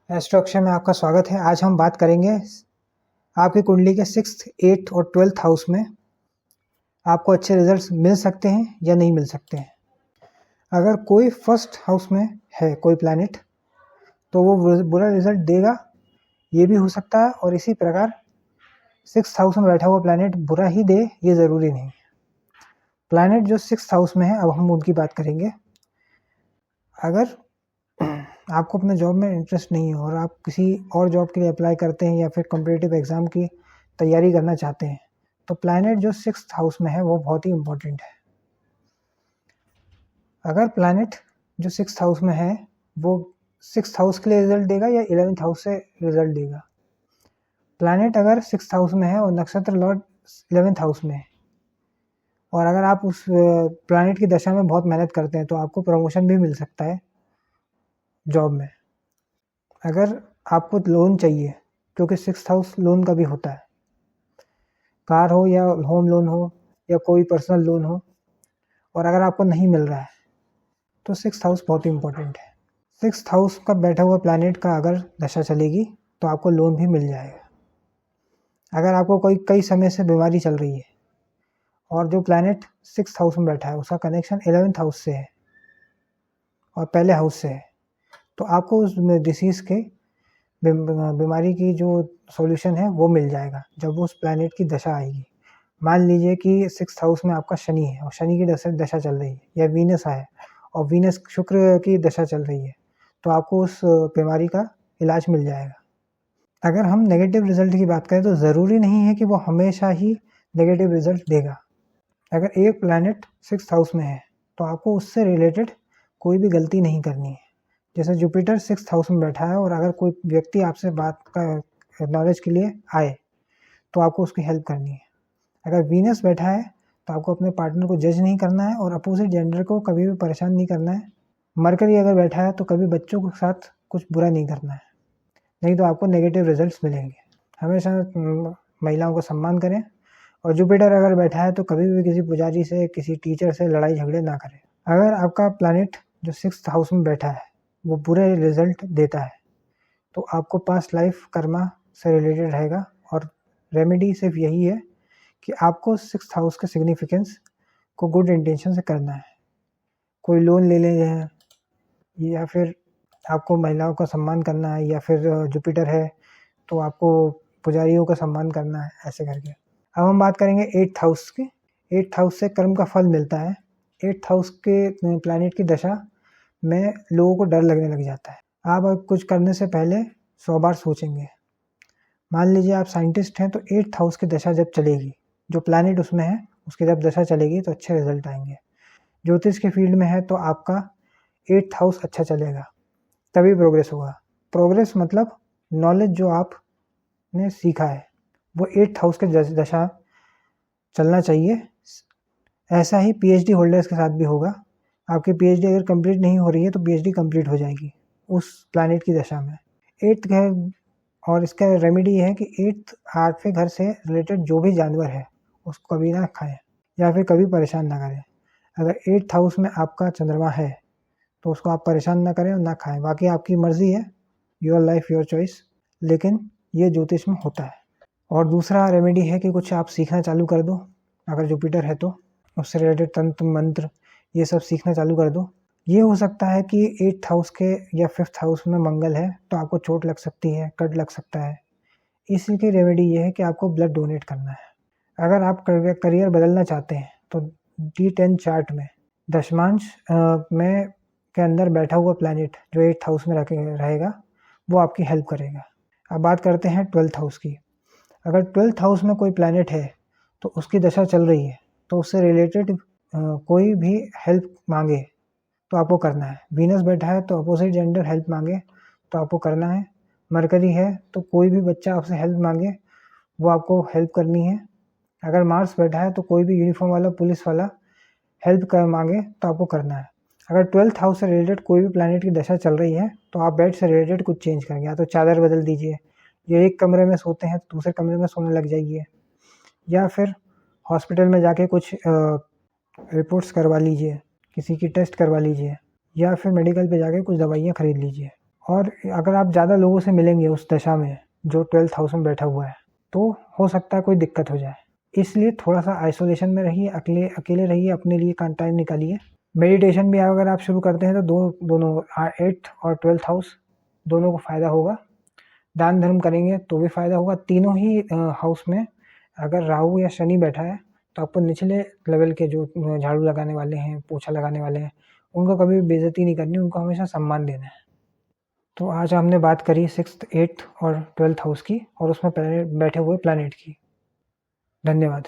Astro Akshay में आपका स्वागत है। आज हम बात करेंगे आपकी कुंडली के 6th, 8th और 12th हाउस में आपको अच्छे रिजल्ट्स मिल सकते हैं या नहीं मिल सकते हैं। अगर कोई फर्स्ट हाउस में है कोई प्लैनेट तो वो बुरा रिजल्ट देगा, ये भी हो सकता है, और इसी प्रकार 6th हाउस में बैठा हुआ प्लैनेट बुरा ही दे, ये ज़रूरी नहीं है। प्लैनेट जो 6th हाउस में है, अब हम उनकी बात करेंगे। अगर आपको अपने जॉब में इंटरेस्ट नहीं है और आप किसी और जॉब के लिए अप्लाई करते हैं या फिर कॉम्पिटिटिव एग्ज़ाम की तैयारी करना चाहते हैं, तो प्लैनेट जो 6th हाउस में है वो बहुत ही इम्पोर्टेंट है। अगर प्लैनेट जो 6th हाउस में है वो 6th हाउस के लिए रिजल्ट देगा या 11th हाउस से रिजल्ट देगा। प्लैनेट अगर 6th हाउस में है और नक्षत्र लॉर्ड 11th हाउस में है, और अगर आप उस प्लैनेट की दशा में बहुत मेहनत करते हैं तो आपको प्रमोशन भी मिल सकता है जॉब में। अगर आपको लोन चाहिए, क्योंकि 6th हाउस लोन का भी होता है, कार हो या होम लोन हो या कोई पर्सनल लोन हो, और अगर आपको नहीं मिल रहा है तो 6th हाउस बहुत ही इम्पोर्टेंट है। 6th हाउस का बैठा हुआ प्लैनेट का अगर दशा चलेगी तो आपको लोन भी मिल जाएगा। अगर आपको कई समय से बीमारी चल रही है और जो प्लैनेट 6th हाउस में बैठा है उसका कनेक्शन 11th हाउस से है और पहले हाउस से है, तो आपको उस डिसीज़ के बीमारी की जो सॉल्यूशन है वो मिल जाएगा जब उस प्लैनेट की दशा आएगी। मान लीजिए कि 6th हाउस में आपका शनि है और शनि की दशा चल रही है, या वीनस है और वीनस शुक्र की दशा चल रही है, तो आपको उस बीमारी का इलाज मिल जाएगा। अगर हम नेगेटिव रिजल्ट की बात करें तो ज़रूरी नहीं है कि वो हमेशा ही नेगेटिव रिजल्ट देगा। अगर एक प्लैनेट 6th हाउस में है तो आपको उससे रिलेटेड कोई भी गलती नहीं करनी है। जैसे जुपिटर 6th हाउस में बैठा है और अगर कोई व्यक्ति आपसे बात का नॉलेज के लिए आए तो आपको उसकी हेल्प करनी है। अगर वीनस बैठा है तो आपको अपने पार्टनर को जज नहीं करना है और अपोजिट जेंडर को कभी भी परेशान नहीं करना है। मरकरी अगर बैठा है तो कभी बच्चों के साथ कुछ बुरा नहीं करना है, नहीं तो आपको नेगेटिव रिजल्ट्स मिलेंगे। हमेशा महिलाओं का सम्मान करें। और जुपिटर अगर बैठा है तो कभी भी किसी पुजारी से, किसी टीचर से लड़ाई झगड़े ना करें। अगर आपका प्लैनेट जो 6th हाउस में बैठा है वो बुरे रिजल्ट देता है तो आपको पास्ट लाइफ कर्मा से रिलेटेड रहेगा, और रेमेडी सिर्फ यही है कि आपको 6th हाउस के सिग्निफिकेंस को गुड इंटेंशन से करना है। कोई लोन ले लें, या फिर आपको महिलाओं का सम्मान करना है, या फिर जुपिटर है तो आपको पुजारियों का सम्मान करना है, ऐसे करके। अब हम बात करेंगे 8th हाउस की। 8th हाउस से कर्म का फल मिलता है। 8th हाउस के प्लैनेट की दशा में लोगों को डर लगने लग जाता है। आप कुछ करने से पहले 100 बार सोचेंगे। मान लीजिए आप साइंटिस्ट हैं तो 8th हाउस की दशा जब चलेगी, जो प्लैनेट उसमें है उसकी जब दशा चलेगी तो अच्छे रिजल्ट आएंगे। ज्योतिष के फील्ड में है तो आपका 8th हाउस अच्छा चलेगा, तभी प्रोग्रेस होगा। प्रोग्रेस मतलब नॉलेज जो आपने सीखा है वो 8th हाउस के दशा चलना चाहिए। ऐसा ही पीएचडी होल्डर्स के साथ भी होगा। आपकी पीएचडी अगर कंप्लीट नहीं हो रही है तो पीएचडी कंप्लीट हो जाएगी उस प्लैनेट की दशा में। 8th है, और इसका रेमेडी है कि 8th 8वें घर से रिलेटेड जो भी जानवर है उसको कभी ना खाएं या फिर कभी परेशान ना करें। अगर 8th हाउस में आपका चंद्रमा है तो उसको आप परेशान ना करें और ना खाएं। बाकी आपकी मर्जी है, योर लाइफ योर चॉइस, लेकिन ये ज्योतिष में होता है। और दूसरा रेमेडी है कि कुछ आप सीखना चालू कर दो। अगर जुपिटर है तो उससे रिलेटेड तंत्र मंत्र ये सब सीखना चालू कर दो। ये हो सकता है कि 8th हाउस के या 5th हाउस में मंगल है तो आपको चोट लग सकती है, कट लग सकता है। इसी की रेमेडी ये है कि आपको ब्लड डोनेट करना है। अगर आप करियर बदलना चाहते हैं तो D10 चार्ट में दशमांश में के अंदर बैठा हुआ प्लैनेट जो 8th हाउस में रहेगा वो आपकी हेल्प करेगा। अब बात करते हैं 12th हाउस की। अगर 12th हाउस में कोई प्लैनेट है तो उसकी दशा चल रही है तो उससे रिलेटेड कोई भी हेल्प मांगे तो आपको करना है। वीनस बैठा है तो अपोजिट जेंडर हेल्प मांगे तो आपको करना है। मरकरी है तो कोई भी बच्चा आपसे हेल्प मांगे वो आपको हेल्प करनी है। अगर मार्स बैठा है तो कोई भी यूनिफॉर्म वाला, पुलिस वाला हेल्प कर मांगे तो आपको करना है। अगर 12th हाउस से रिलेटेड कोई भी प्लैनेट की दशा चल रही है तो आप बेड से रिलेटेड कुछ चेंज करेंगे, या तो चादर बदल दीजिए, या एक कमरे में सोते हैं तो दूसरे कमरे में सोने लग जाइए, या फिर हॉस्पिटल में जाके कुछ रिपोर्ट्स करवा लीजिए, किसी की टेस्ट करवा लीजिए, या फिर मेडिकल पे जाके कुछ दवाइयाँ खरीद लीजिए। और अगर आप ज़्यादा लोगों से मिलेंगे उस दशा में जो 12th हाउस में बैठा हुआ है, तो हो सकता है कोई दिक्कत हो जाए। इसलिए थोड़ा सा आइसोलेशन में रहिए, अकेले रहिए, अपने लिए टाइम निकालिए। मेडिटेशन भी अगर आप शुरू करते हैं तो दोनों 8th और 12th हाउस दोनों को फ़ायदा होगा। दान धर्म करेंगे तो भी फ़ायदा होगा। तीनों ही हाउस में अगर राहु या शनि बैठा है तो आपको निचले लेवल के जो झाड़ू लगाने वाले हैं, पोछा लगाने वाले हैं, उनको कभी भी बेइज्जती नहीं करनी, उनको हमेशा सम्मान देना है। तो आज हमने बात करी 6th, 8th और 12th हाउस की और उसमें बैठे हुए प्लैनेट की। धन्यवाद।